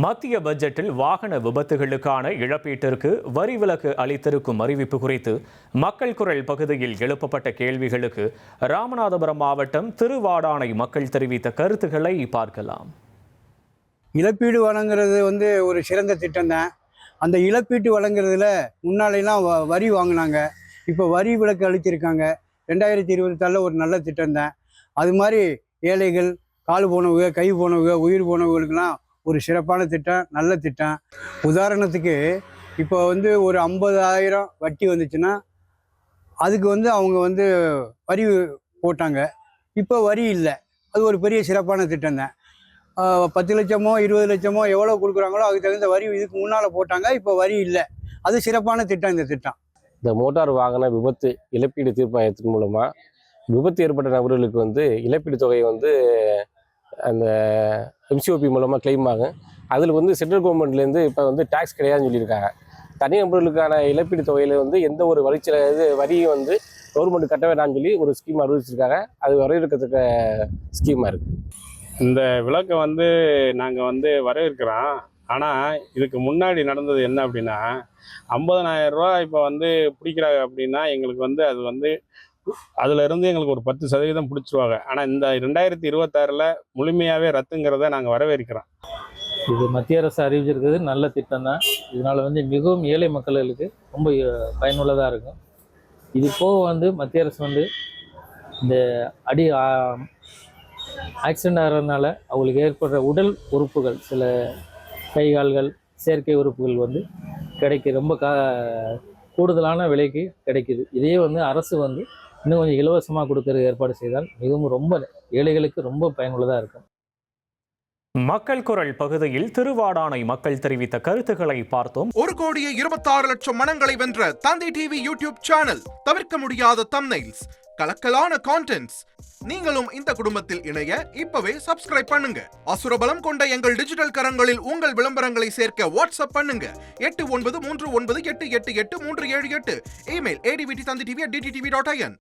மத்திய பட்ஜெட்டில் வாகன விபத்துகளுக்கான இழப்பீட்டிற்கு வரி விலக்கு அளித்திருக்கும் அறிவிப்பு குறித்து மக்கள் குரல் பகுதியில் எழுப்பப்பட்ட கேள்விகளுக்கு ராமநாதபுரம் மாவட்டம் திருவாடானை மக்கள் தெரிவித்த கருத்துக்களை பார்க்கலாம். இழப்பீடு வழங்குறது ஒரு சிறந்த திட்டம் தான். அந்த இழப்பீட்டு வழங்குறதுல முன்னாலெல்லாம் வரி வாங்கினாங்க. இப்போ வரி விலக்கு அளித்திருக்காங்க. 2024 ஒரு நல்ல திட்டம் தான். அது மாதிரி ஏழைகள், கால் போனவங்க, கை போனவங்க, உயிர் போனவங்களுக்கெல்லாம் ஒரு சிறப்பான திட்டம், நல்ல திட்டம். உதாரணத்துக்கு இப்போ ஒரு 50,000 வட்டி வந்துச்சுன்னா அதுக்கு அவங்க வரி போட்டாங்க. இப்போ வரி இல்லை. அது ஒரு பெரிய சிறப்பான திட்டம் தான். 10 லட்சமோ 20 லட்சமோ எவ்வளோ கொடுக்குறாங்களோ அதுக்கு தகுந்த வரி இதுக்கு முன்னால் போட்டாங்க. இப்போ வரி இல்லை. அது சிறப்பான திட்டம். இந்த திட்டம் இந்த மோட்டார் வாகன விபத்து இழப்பீடு தீர்ப்பாயத்தின் மூலமாக விபத்து ஏற்பட்ட நபர்களுக்கு இழப்பீடு தொகை அந்த எம்சிஓபி மூலமாக கிளைம் ஆகும். அதில் சென்ட்ரல் கவர்மெண்ட்லேருந்து இப்போ டேக்ஸ் கிடையாதுன்னு சொல்லியிருக்காங்க. தனி நபர்களுக்கான இழப்பீடு தொகையில் எந்த ஒரு வரியும் கவர்மெண்ட் கட்ட வேண்டாம்னு சொல்லி ஒரு ஸ்கீம் அறிவிச்சிருக்காங்க. அது வரவேற்கத்தக்க ஸ்கீமாக இருக்குது. இந்த விளக்கை நாங்கள் வரவேற்கிறோம். ஆனால் இதுக்கு முன்னாடி நடந்தது என்ன அப்படின்னா, 50,000 ரூபா இப்போ பிடிக்கிறாங்க அப்படின்னா எங்களுக்கு அது அதிலிருந்து எங்களுக்கு ஒரு 10% பிடிச்சிருவாங்க. ஆனால் இந்த 2026 முழுமையாகவே ரத்துங்கிறத நாங்கள் வரவேற்கிறோம். இது மத்திய அரசு அறிவிச்சிருக்கிறது நல்ல திட்டம் தான். இதனால் மிகவும் ஏழை மக்களுக்கு ரொம்ப பயனுள்ளதாக இருக்கும். இது போக மத்திய அரசு இந்த ஆக்சிடெண்ட் ஆகிறதுனால அவங்களுக்கு ஏற்படுற உடல் உறுப்புகள், சில கை கால்கள் செயற்கை உறுப்புகள் கிடைக்க ரொம்ப கூடுதலான விலைக்கு கிடைக்குது. இதையே அரசு இன்னும் கொஞ்சம் இலவசமாக கொடுக்கறது ஏற்பாடு செய்தால் மிகவும் ரொம்ப ஏழைகளுக்கு ரொம்ப பயனுள்ளதாக இருக்கும். மக்கள் குரல் பகுதியில் திருவாடானை மக்கள் தெரிவித்த கருத்துக்களை பார்த்தோம். 1,26,00,000 மனங்களை வென்ற தந்தி டிவி யூடியூப் சேனல். தவிர்க்க முடியாத தம்ப்நெயில்ஸ், கலக்கலான கான்டென்ட்ஸ். நீங்களும் இந்த குடும்பத்தில் இணைய இப்பவே சப்ஸ்கிரைப் பண்ணுங்க. அசுரபலம் கொண்ட எங்கள் டிஜிட்டல் கரங்களில் உங்கள் விளம்பரங்களை சேர்க்க வாட்ஸ்அப் பண்ணுங்க. 893988883778. Email advttv@dttv.in.